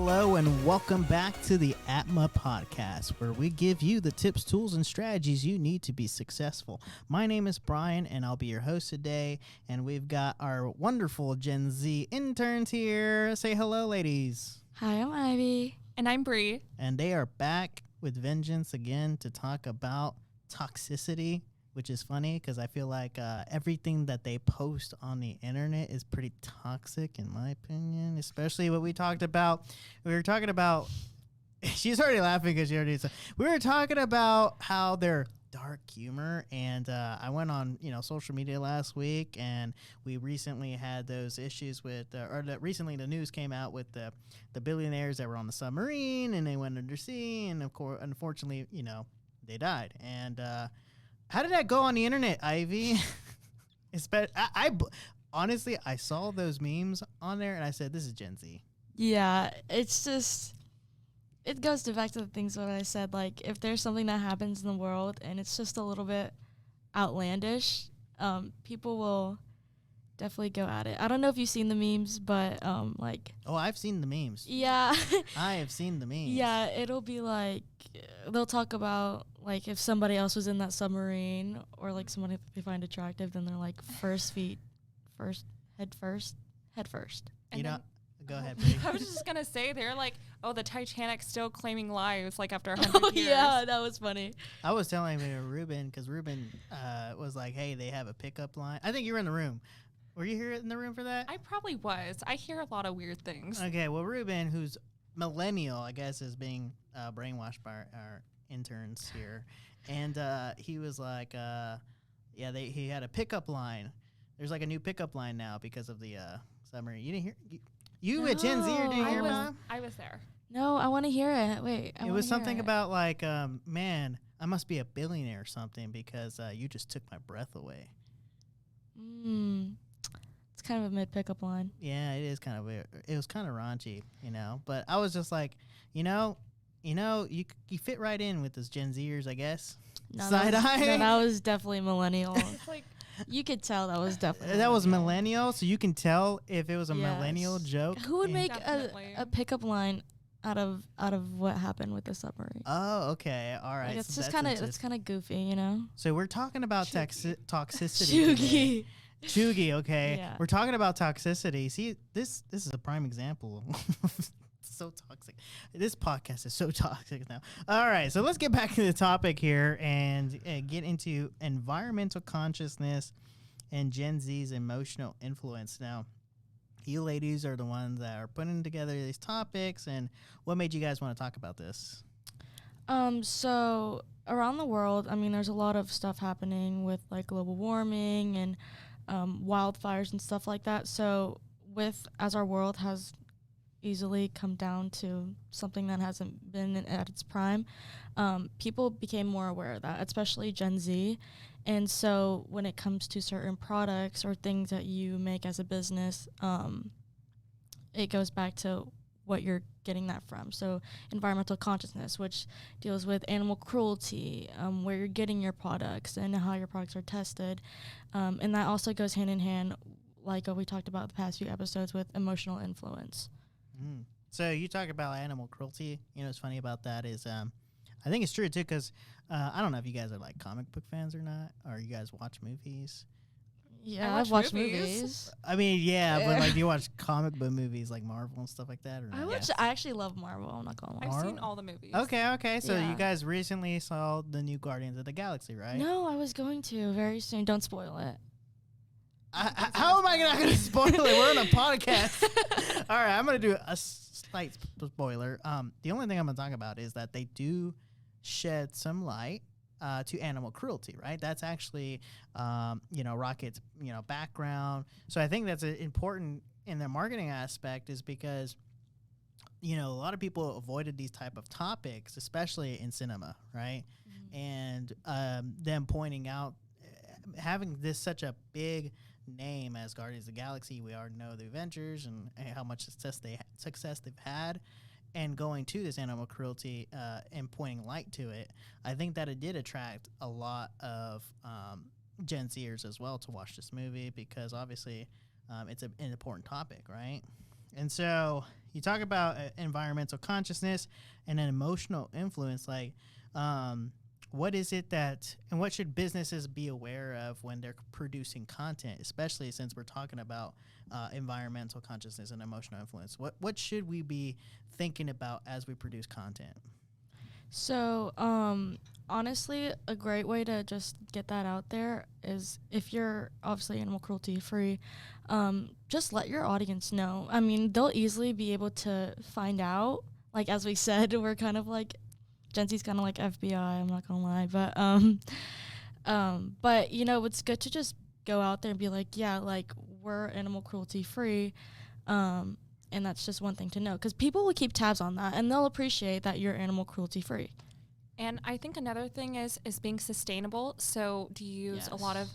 hello, and welcome back to the Atma Podcast, where we give you the tips, tools, and strategies you need to be successful. My name is Brian, and I'll be your host today, and we've got our wonderful Gen Z interns here. Say hello, ladies. Hi, I'm Ivy. And I'm Bree. And they are back with vengeance again to talk about toxicity, which is funny because I feel like everything that they post on the internet is pretty toxic, in my opinion, especially what we talked about. We were talking about, she's already laughing because she already said, we were talking about how they're dark humor, and I went on social media last week, and we recently had those issues with recently the news came out with the billionaires that were on the submarine and they went undersea, and of course unfortunately they died. And how did that go on the internet, Ivy? Honestly, I saw those memes on there and I said, this is Gen Z. Yeah, it's just, it goes back to the things that I said. Like, if there's something that happens in the world and it's just a little bit outlandish, people will definitely go at it. I don't know if you've seen the memes, but oh, I've seen the memes. Yeah. I have seen the memes. Yeah, it'll be like, they'll talk about, like, if somebody else was in that submarine or, like, somebody that they find attractive, then they're, like, head first. And go ahead, I was just going to say, they're like, oh, the Titanic's still claiming lives, like, after 100 years. Yeah, that was funny. I was telling Ruben, because Ruben was like, hey, they have a pickup line. I think you were in the room. Were you here in the room for that? I probably was. I hear a lot of weird things. Okay, well, Ruben, who's millennial, I guess, is being brainwashed by our interns here. And he was like, he had a pickup line. There's like a new pickup line now because of the submarine. You didn't hear? You at Gen Z didn't hear about? I was there. No, I want to hear it. Wait, it was something about like, man, I must be a billionaire or something because you just took my breath away. It's kind of a mid-pickup line. Yeah, it is kind of weird. It was kind of raunchy, But I was just like, you fit right in with those Gen Zers, I guess. No, Side-eye? No, that was definitely millennial. Like, you could tell that was definitely that was millennial, so you can tell if it was a millennial joke. Who would make a pickup line out of what happened with the submarine? Oh, okay, all right. Like, it's so just kind of goofy, So we're talking about toxicity. Chuggy. Chuggy, okay. Yeah. We're talking about toxicity. See, this is a prime example. So toxic. This podcast is so toxic now. All right, so let's get back to the topic here and get into environmental consciousness and Gen Z's emotional influence. Now, you ladies are the ones that are putting together these topics, and what made you guys want to talk about this? So around the world, I mean, there's a lot of stuff happening with like global warming and wildfires and stuff like that. So as our world has easily come down to something that hasn't been at its prime, people became more aware of that, especially Gen Z. And so when it comes to certain products or things that you make as a business, it goes back to what you're getting that from. So environmental consciousness, which deals with animal cruelty, where you're getting your products and how your products are tested. And that also goes hand in hand, like what we talked about the past few episodes, with emotional influence. So you talk about animal cruelty. What's funny about that is I think it's true too, because I don't know if you guys are like comic book fans or not, or you guys watch movies. Yeah, I've watched movies. I mean, yeah, but like, do you watch comic book movies like Marvel and stuff like that? Or not? I actually love Marvel. I'm not gonna lie. I've seen all the movies. Okay. So you guys recently saw the new Guardians of the Galaxy, right? No, I was going to very soon. Don't spoil it. How am I not going to spoil it? We're on a podcast. All right, I'm going to do a slight spoiler. The only thing I'm going to talk about is that they do shed some light to animal cruelty, right? That's actually, Rocket's, background. So I think that's important in the marketing aspect, is because, a lot of people avoided these type of topics, especially in cinema, right? Mm-hmm. And them pointing out, having this such a big name as Guardians of the Galaxy, we already know the Avengers and how much success they've had, and going to this animal cruelty and pointing light to it, I think that it did attract a lot of Gen Zers as well to watch this movie, because obviously it's an important topic, right? And so you talk about environmental consciousness and an emotional influence. Like, what is it and what should businesses be aware of when they're producing content, especially since we're talking about environmental consciousness and emotional influence? What should we be thinking about as we produce content? So, honestly, a great way to just get that out there is if you're obviously animal cruelty free, just let your audience know. I mean, they'll easily be able to find out. Like, as we said, we're kind of like, Gen Z's kind of like FBI, I'm not gonna lie. But, you know, it's good to just go out there and be like, yeah, like, we're animal cruelty free. And that's just one thing to know, because people will keep tabs on that, and they'll appreciate that you're animal cruelty free. And I think another thing is being sustainable. So do you use a lot of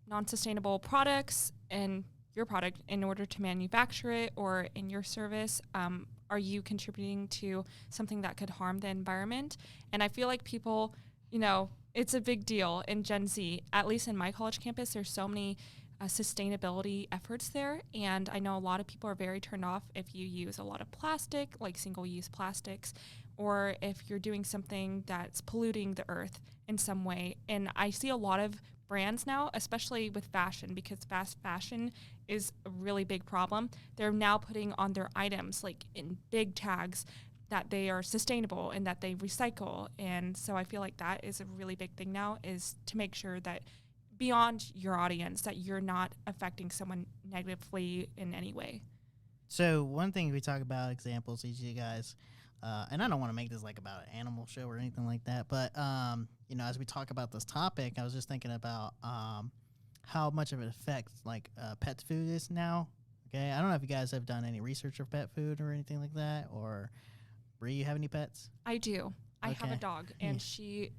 non-sustainable products in your product in order to manufacture it, or in your service? Are you contributing to something that could harm the environment? And I feel like people, you know, it's a big deal in Gen Z. At least in my college campus, there's so many sustainability efforts there. And I know a lot of people are very turned off if you use a lot of plastic, like single-use plastics, or if you're doing something that's polluting the earth in some way. And I see a lot of brands now, especially with fashion, because fast fashion is a really big problem. They're now putting on their items, like in big tags, that they are sustainable and that they recycle. And so I feel like that is a really big thing now, is to make sure that beyond your audience, that you're not affecting someone negatively in any way. So one thing we talk about examples, each of you guys, and I don't want to make this like about an animal show or anything like that, but you know, as we talk about this topic, I was just thinking about how much of an effect like pet food is now. Okay, I don't know if you guys have done any research of pet food or anything like that, or Bree, you have any pets? I do. I have Okay. a dog, and she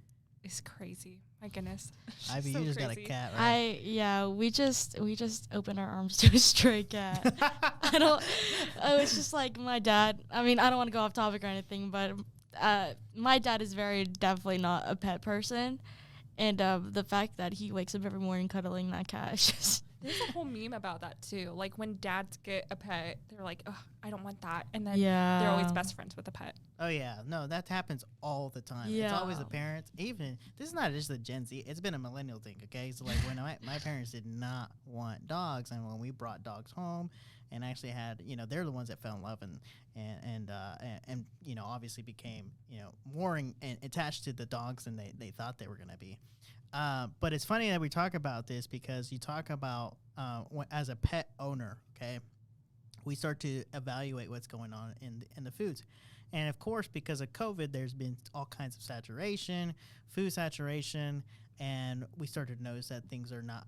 is crazy. My goodness. She's Ivy, so you just got a crazy. cat, right? We just opened our arms to a stray cat. It's just like my dad. I mean, I don't want to go off topic or anything, but my dad is very definitely not a pet person. And the fact that he wakes up every morning cuddling that cat is just... There's a whole meme about that, too. Like, when dads get a pet, they're like, oh, I don't want that. And then they're always best friends with the pet. Oh, yeah. No, that happens all the time. It's always the parents. Even, this is not just the Gen Z. It's been a millennial thing, okay? So, like, when my parents did not want dogs, and when we brought dogs home and actually had, you know, they're the ones that fell in love and you know, obviously became, you know, more and attached to the dogs than they thought they were going to be. But it's funny that we talk about this, because you talk about as a pet owner, okay, we start to evaluate what's going on in the foods. And of course, because of COVID, there's been all kinds of saturation, food saturation, and we started to notice that things are not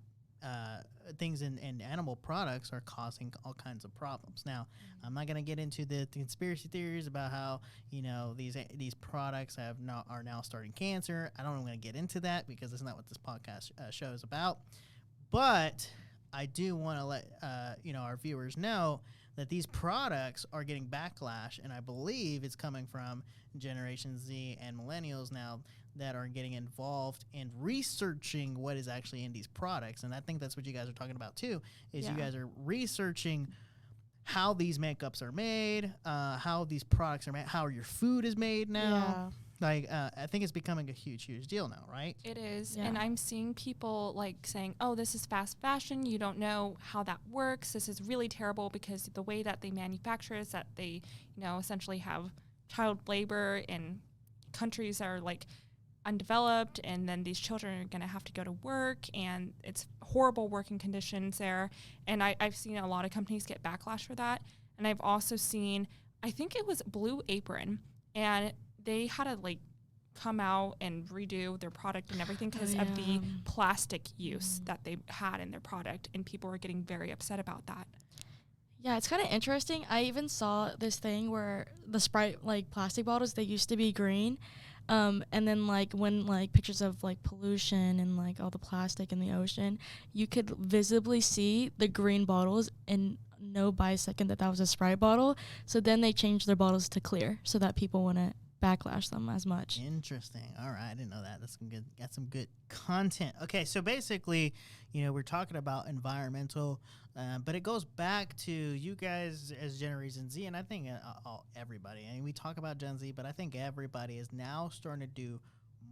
things in animal products are causing all kinds of problems. Now, I'm not going to get into the conspiracy theories about how, you know, these products are now starting cancer. I don't want to get into that, because that's not what this podcast show is about. But I do want to let you know, our viewers know that these products are getting backlash, and I believe it's coming from Generation Z and millennials now that are getting involved in researching what is actually in these products. And I think that's what you guys are talking about too, is you guys are researching how these makeups are made, how these products are made, how your food is made now. Like, I think it's becoming a huge deal now, right? It is. Yeah. And I'm seeing people like saying, oh, this is fast fashion. You don't know how that works. This is really terrible, because the way that they manufacture is that they, you know, essentially have child labor in countries that are like undeveloped, and then these children are going to have to go to work, and it's horrible working conditions there. And I've seen a lot of companies get backlash for that. And I've also seen, I think it was Blue Apron, and they had to like come out and redo their product and everything because of the plastic use that they had in their product, and people were getting very upset about that. Yeah, it's kind of interesting. I even saw this thing where the Sprite, like, plastic bottles, they used to be green. And then, like, when, like, pictures of, like, pollution and, like, all the plastic in the ocean, you could visibly see the green bottles and know by a second that was a Sprite bottle. So then they changed their bottles to clear so that people wouldn't backlash them as much. Interesting. All right, I didn't know that. That's some good. Got some good content. Okay, so basically, we're talking about environmental, but it goes back to you guys as Generation Z, and I think everybody. I mean, we talk about Gen Z, but I think everybody is now starting to do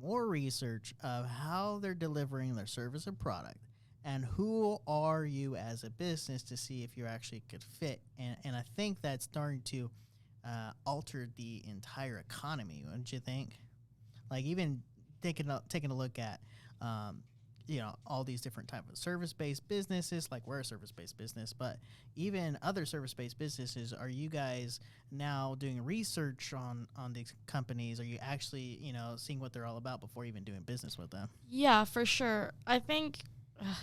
more research of how they're delivering their service or product, and who are you as a business to see if you actually could fit. And I think that's starting to altered the entire economy, wouldn't you think? Like even taking a look at, all these different type of service-based businesses. Like we're a service-based business, but even other service-based businesses. Are you guys now doing research on these companies? Are you actually seeing what they're all about before even doing business with them? Yeah, for sure. I think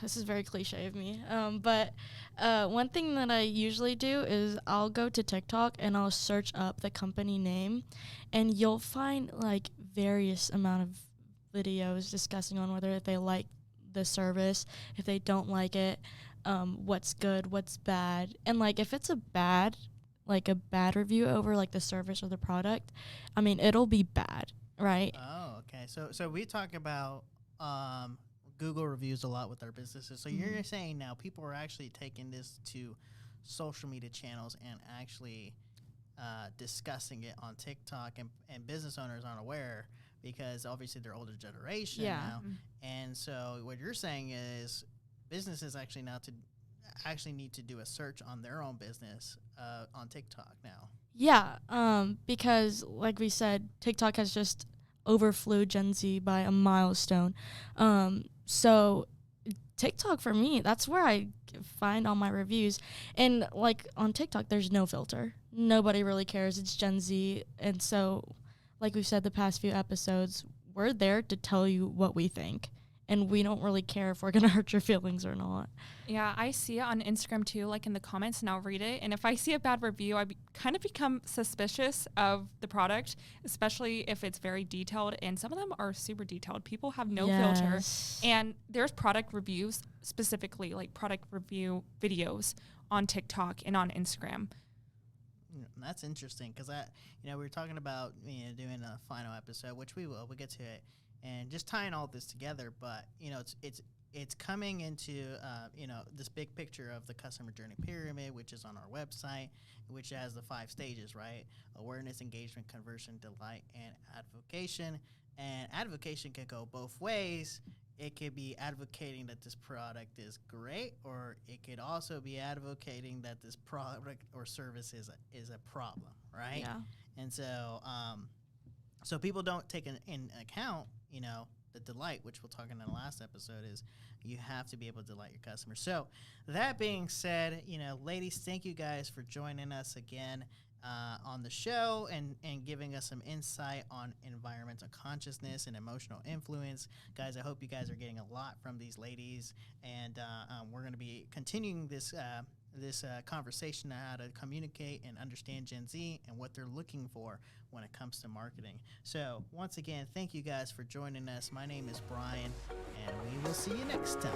this is very cliche of me, but one thing that I usually do is I'll go to TikTok and I'll search up the company name, and you'll find like various amount of videos discussing on whether they like the service, if they don't like it, what's good, what's bad, and like if it's a bad review over like the service or the product, I mean it'll be bad, right? Oh, okay. So we talk about Google reviews a lot with our businesses. So you're saying now people are actually taking this to social media channels and actually discussing it on TikTok, and business owners aren't aware because obviously they're older generation now. And so what you're saying is businesses actually now need to do a search on their own business on TikTok now. Yeah, because like we said, TikTok has just overflew Gen Z by a milestone. So TikTok for me, that's where I find all my reviews. And like on TikTok, there's no filter. Nobody really cares. It's Gen Z. And so, like we've said the past few episodes, we're there to tell you what we think. And we don't really care if we're going to hurt your feelings or not. Yeah, I see it on Instagram too, like in the comments, and I'll read it. And if I see a bad review, I kind of become suspicious of the product, especially if it's very detailed. And some of them are super detailed. People have no filter. And there's product reviews, specifically like product review videos on TikTok and on Instagram. That's interesting because we were talking about doing a final episode, which we will. We'll get to it. And just tying all this together, but it's coming into this big picture of the customer journey pyramid, which is on our website, which has the 5 stages, right? Awareness, engagement, conversion, delight, and advocation. And advocation can go both ways. It could be advocating that this product is great, or it could also be advocating that this product or service is a problem, right? Yeah. And so so people don't take in account, the delight, which we'll talk in the last episode, is you have to be able to delight your customers. So that being said, ladies, thank you guys for joining us again on the show and giving us some insight on environmental consciousness and emotional influence. Guys, I hope you guys are getting a lot from these ladies, and we're going to be continuing this conversation on how to communicate and understand Gen Z and what they're looking for when it comes to marketing. So once again, thank you guys for joining us. My name is Brian, and we will see you next time.